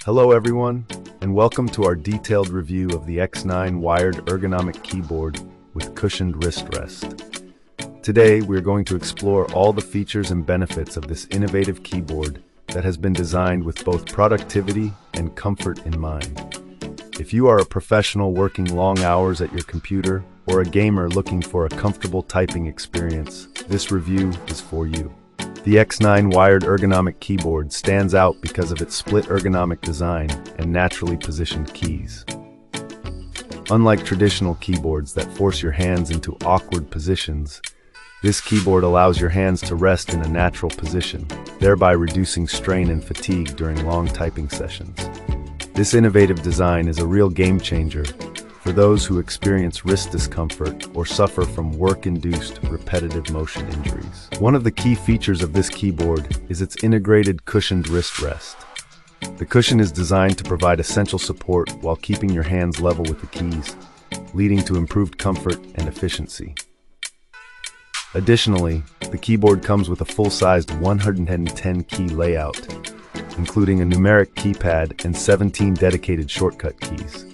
Hello everyone, and welcome to our detailed review of the X9 wired ergonomic keyboard with cushioned wrist rest. Today, we're going to explore all the features and benefits of this innovative keyboard that has been designed with both productivity and comfort in mind. If you are a professional working long hours at your computer or a gamer looking for a comfortable typing experience, this review is for you. The X9 wired ergonomic keyboard stands out because of its split ergonomic design and naturally positioned keys. Unlike traditional keyboards that force your hands into awkward positions, this keyboard allows your hands to rest in a natural position, thereby reducing strain and fatigue during long typing sessions. This innovative design is a real game changer for those who experience wrist discomfort or suffer from work-induced repetitive motion injuries. One of the key features of this keyboard is its integrated cushioned wrist rest. The cushion is designed to provide essential support while keeping your hands level with the keys, leading to improved comfort and efficiency. Additionally, the keyboard comes with a full-sized 110-key layout, including a numeric keypad and 17 dedicated shortcut keys.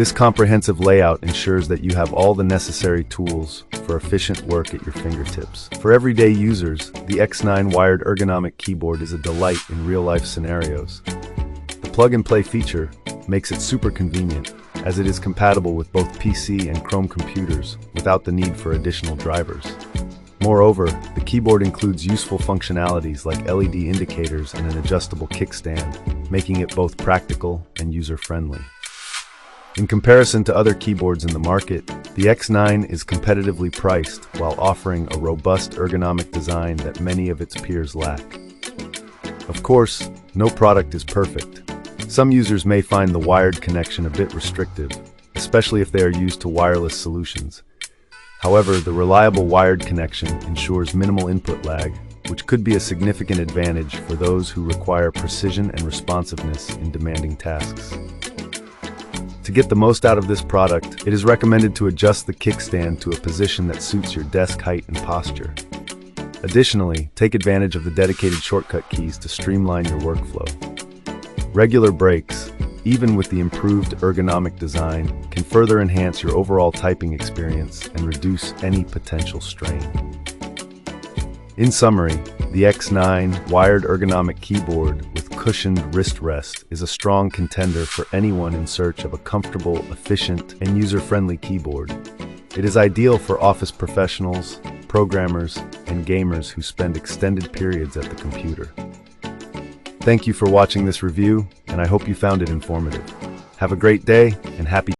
This comprehensive layout ensures that you have all the necessary tools for efficient work at your fingertips. For everyday users, the X9 wired ergonomic keyboard is a delight in real-life scenarios. The plug-and-play feature makes it super convenient, as it is compatible with both PC and Chrome computers without the need for additional drivers. Moreover, the keyboard includes useful functionalities like LED indicators and an adjustable kickstand, making it both practical and user-friendly. In comparison to other keyboards in the market, the X9 is competitively priced while offering a robust ergonomic design that many of its peers lack. Of course, no product is perfect. Some users may find the wired connection a bit restrictive, especially if they are used to wireless solutions. However, the reliable wired connection ensures minimal input lag, which could be a significant advantage for those who require precision and responsiveness in demanding tasks. To get the most out of this product, it is recommended to adjust the kickstand to a position that suits your desk height and posture. Additionally, take advantage of the dedicated shortcut keys to streamline your workflow. Regular breaks, even with the improved ergonomic design, can further enhance your overall typing experience and reduce any potential strain. In summary, the X9 wired ergonomic keyboard with cushioned wrist rest is a strong contender for anyone in search of a comfortable, efficient, and user-friendly keyboard. It is ideal for office professionals, programmers, and gamers who spend extended periods at the computer. Thank you for watching this review, and I hope you found it informative. Have a great day and happy